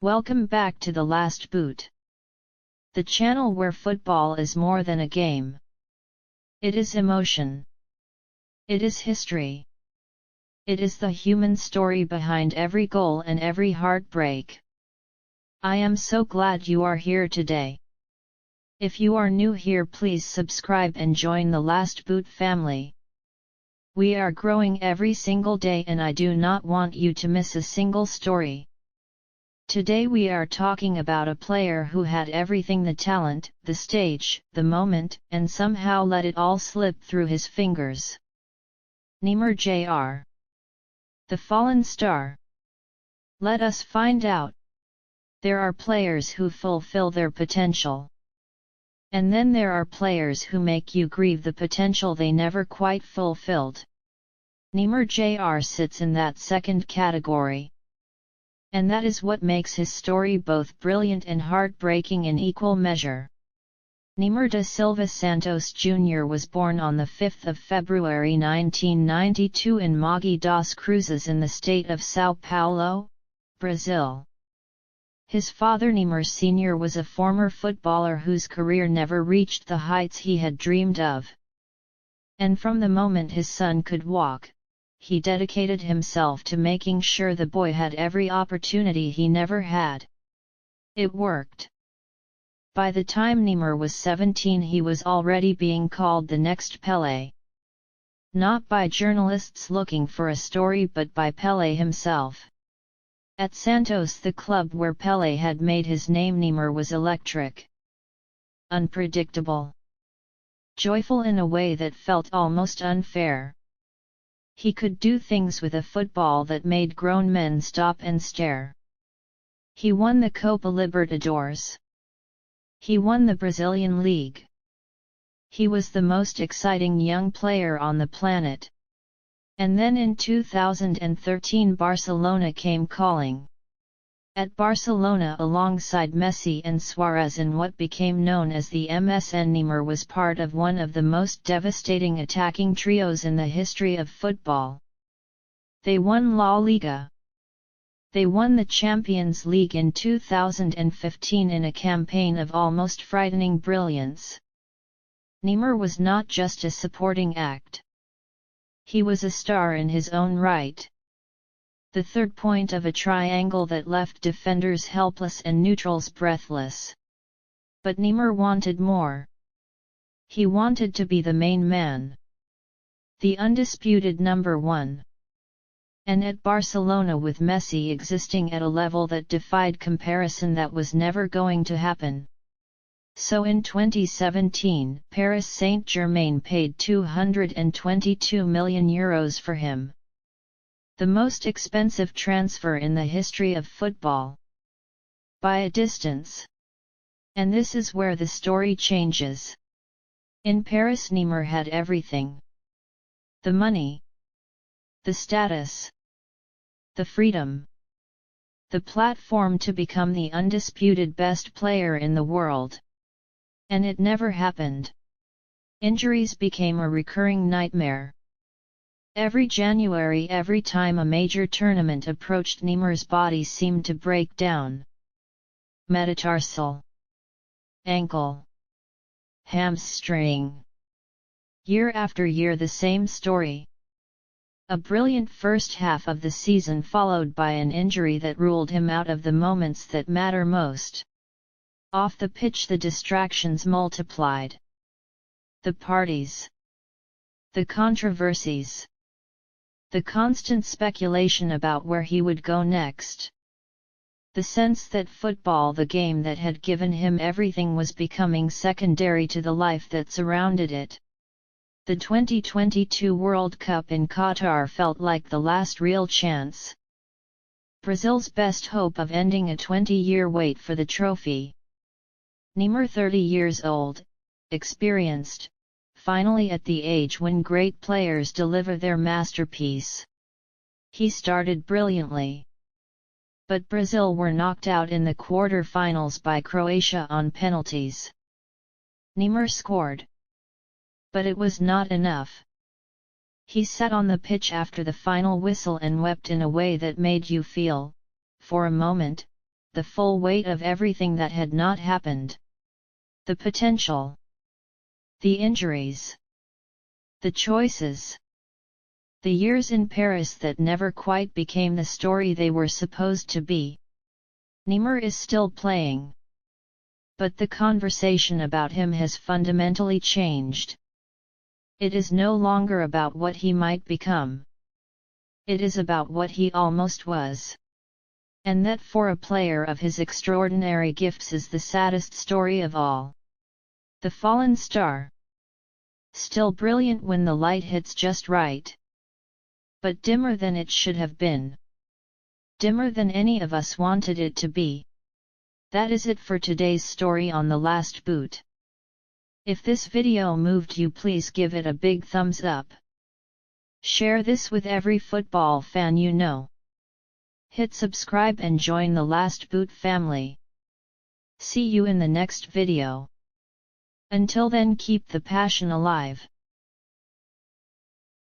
Welcome back to The Last Boot, the channel where football is more than a game. It is emotion. It is history. It is the human story behind every goal and every heartbreak. I am so glad you are here today. If you are new here, please subscribe and join the Last Boot family. We are growing every single day and I do not want you to miss a single story. Today we are talking about a player who had everything: the talent, the stage, the moment, and somehow let it all slip through his fingers. Neymar Jr., the fallen star. Let us find out. There are players who fulfill their potential. And then there are players who make you grieve the potential they never quite fulfilled. Neymar Jr. sits in that second category. And that is what makes his story both brilliant and heartbreaking in equal measure. Neymar da Silva Santos Jr. was born on 5 February 1992 in Mogi das Cruzes in the state of São Paulo, Brazil. His father Neymar Sr. was a former footballer whose career never reached the heights he had dreamed of. And from the moment his son could walk, he dedicated himself to making sure the boy had every opportunity he never had. It worked. By the time Neymar was 17, he was already being called the next Pelé. Not by journalists looking for a story but by Pelé himself. At Santos, the club where Pelé had made his name, Neymar was electric. Unpredictable. Joyful in a way that felt almost unfair. He could do things with a football that made grown men stop and stare. He won the Copa Libertadores. He won the Brazilian League. He was the most exciting young player on the planet. And then in 2013 Barcelona came calling. At Barcelona alongside Messi and Suarez in what became known as the MSN, Neymar was part of one of the most devastating attacking trios in the history of football. They won La Liga. They won the Champions League in 2015 in a campaign of almost frightening brilliance. Neymar was not just a supporting act. He was a star in his own right. The third point of a triangle that left defenders helpless and neutrals breathless. But Neymar wanted more. He wanted to be the main man. The undisputed number one. And at Barcelona, with Messi existing at a level that defied comparison, that was never going to happen. So in 2017, Paris Saint-Germain paid €222 million for him. The most expensive transfer in the history of football. By a distance. And this is where the story changes. In Paris, Neymar had everything. The money. The status. The freedom. The platform to become the undisputed best player in the world. And it never happened. Injuries became a recurring nightmare. Every January, every time a major tournament approached, Neymar's body seemed to break down. Metatarsal. Ankle. Hamstring. Year after year the same story. A brilliant first half of the season followed by an injury that ruled him out of the moments that matter most. Off the pitch the distractions multiplied. The parties. The controversies. The constant speculation about where he would go next. The sense that football, the game that had given him everything, was becoming secondary to the life that surrounded it. The 2022 World Cup in Qatar felt like the last real chance. Brazil's best hope of ending a 20-year wait for the trophy. Neymar, 30 years old, experienced, finally at the age when great players deliver their masterpiece. He started brilliantly. But Brazil were knocked out in the quarter-finals by Croatia on penalties. Neymar scored. But it was not enough. He sat on the pitch after the final whistle and wept in a way that made you feel, for a moment, the full weight of everything that had not happened. The potential. The injuries. The choices. The years in Paris that never quite became the story they were supposed to be. Neymar is still playing. But the conversation about him has fundamentally changed. It is no longer about what he might become. It is about what he almost was. And that for a player of his extraordinary gifts is the saddest story of all. The fallen star. Still brilliant when the light hits just right. But dimmer than it should have been. Dimmer than any of us wanted it to be. That is it for today's story on The Last Boot. If this video moved you, please give it a big thumbs up. Share this with every football fan you know. Hit subscribe and join the Last Boot family. See you in the next video. Until then, keep the passion alive.